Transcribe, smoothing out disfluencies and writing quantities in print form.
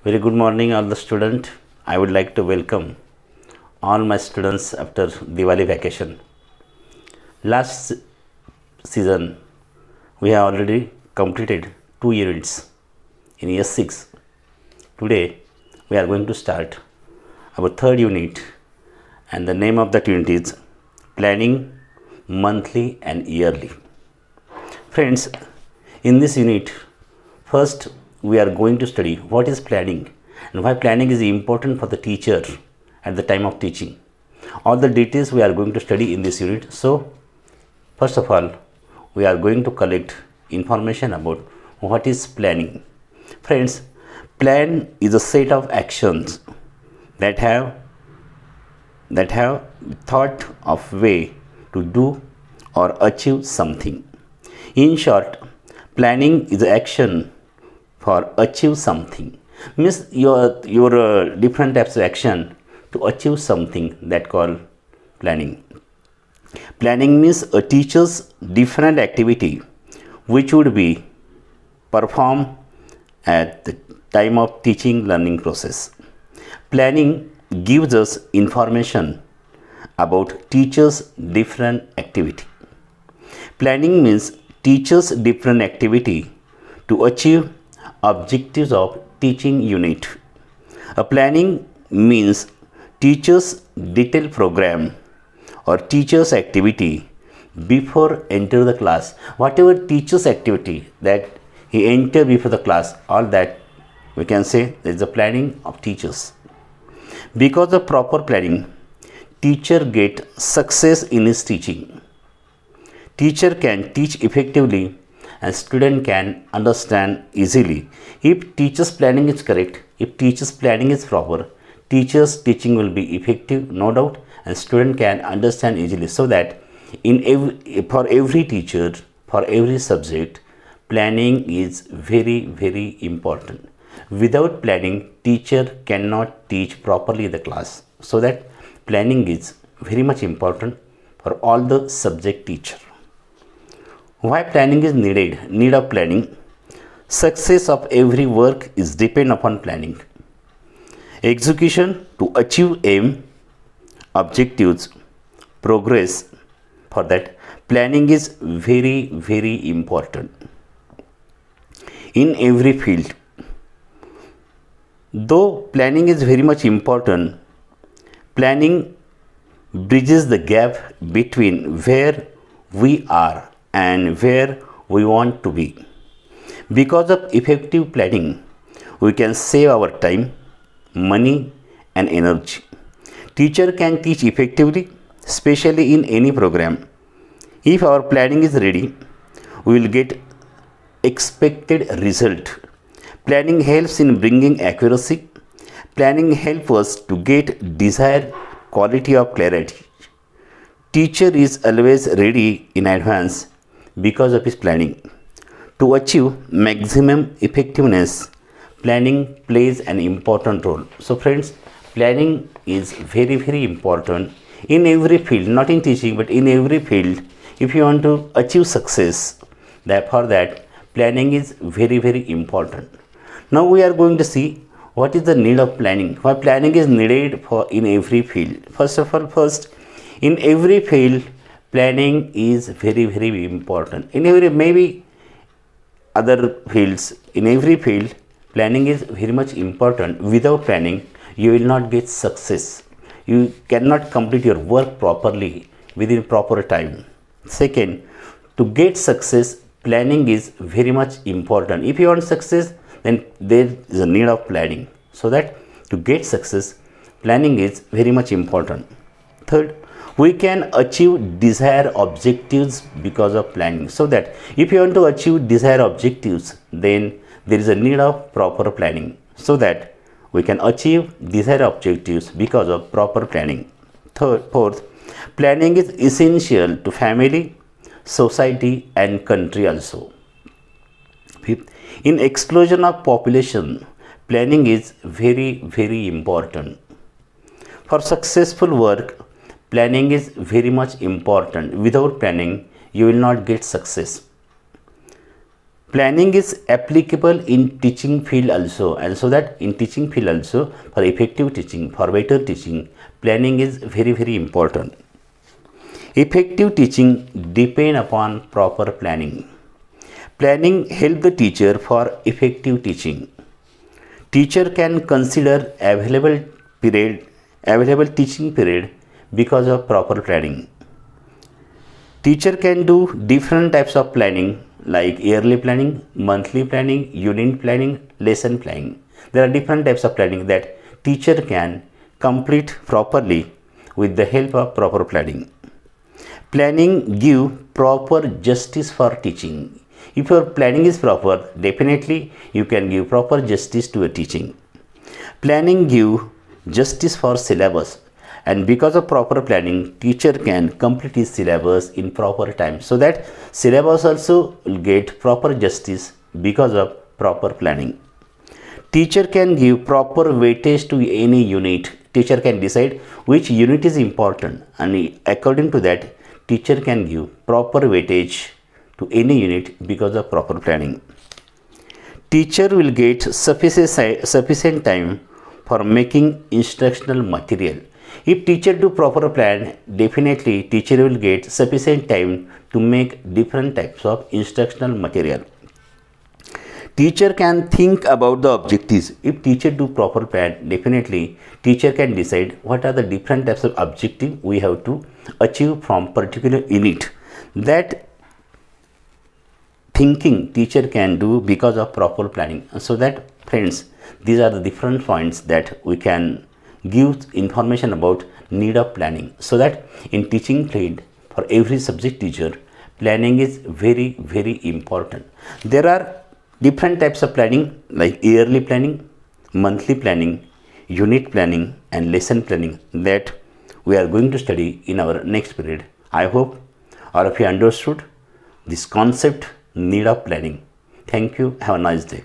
Very good morning, all the student. I would like to welcome all my students after Diwali vacation. Last season, we have already completed 2 units in year 6. Today, we are going to start our third unit, and the name of that unit is Planning Monthly and Yearly. Friends, in this unit, first we are going to study what is planning and why planning is important for the teacher at the time of teaching. All the details we are going to study in this unit. So, first of all, we are going to collect information about what is planning. Friends, plan is a set of actions that have thought of way to do or achieve something. In short, planning is action for achieve something. Means your different types of action to achieve something that called planning. Planning means a teacher's different activity which would be performed at the time of teaching learning process. Planning gives us information about teachers' different activity. Planning means teachers' different activity to achieve objectives of teaching unit. A planning means teacher's detailed program or teacher's activity before enter the class. Whatever teacher's activity that he enter before the class, all that we can say is the planning of teachers. Because of proper planning, teacher get success in his teaching. Teacher can teach effectively and student can understand easily. If teacher's planning is correct, if teacher's planning is proper, teacher's teaching will be effective, no doubt, and student can understand easily. So that for every teacher, for every subject, planning is very, very important. Without planning, teacher cannot teach properly the class. So that planning is very much important for all the subject teacher. Why planning is needed? Need of planning. Success of every work is depend upon planning. Execution to achieve aim, objectives, progress. For that, planning is very, very important. In every field. Though planning is very much important, planning bridges the gap between where we are and where we want to be. Because of effective planning, we can save our time, money and energy. Teacher can teach effectively, especially in any program. If our planning is ready, we will get expected result. Planning helps in bringing accuracy. Planning helps us to get desired quality of clarity. Teacher is always ready in advance because of his planning. To achieve maximum effectiveness, planning plays an important role. So friends, planning is very, very important in every field, not in teaching, but in every field. If you want to achieve success, for that, planning is very, very important. Now we are going to see what is the need of planning. Why planning is needed in every field. First of all, in every field, planning is very, very important. In maybe other fields, in every field, planning is very much important. Without planning, you will not get success. You cannot complete your work properly within proper time. Second, to get success, planning is very much important. If you want success, then there is a need of planning. So that to get success, planning is very much important. Third, we can achieve desired objectives because of planning. So that if you want to achieve desired objectives, then there is a need of proper planning. So that we can achieve desired objectives because of proper planning. Fourth, planning is essential to family, society and country also. Fifth, in explosion of population, planning is very, very important. For successful work, planning is very much important. Without planning, you will not get success. Planning is applicable in teaching field also, and so that in teaching field also, for effective teaching, for better teaching, planning is very important. Effective teaching depend upon proper planning. Planning help the teacher for effective teaching. Teacher can consider available teaching period because of proper planning. Teacher can do different types of planning like yearly planning, monthly planning, unit planning, lesson planning. There are different types of planning that teacher can complete properly with the help of proper planning. Planning give proper justice for teaching. If your planning is proper, definitely you can give proper justice to a teaching. Planning give justice for syllabus, and because of proper planning, teacher can complete his syllabus in proper time, so that syllabus also will get proper justice because of proper planning. Teacher can give proper weightage to any unit. Teacher can decide which unit is important, and according to that, teacher can give proper weightage to any unit because of proper planning. Teacher will get sufficient time for making instructional material. If teacher do proper plan, definitely teacher will get sufficient time to make different types of instructional material. Teacher can think about the objectives. If teacher do proper plan, definitely teacher can decide what are the different types of objective we have to achieve from particular unit. That thinking teacher can do because of proper planning. So that, friends, these are the different points that we can give information about need of planning, so that in teaching field for every subject teacher, planning is very important. There are different types of planning like yearly planning, monthly planning, unit planning and lesson planning that we are going to study in our next period. I hope all of you understood this concept, need of planning. Thank you. Have a nice day.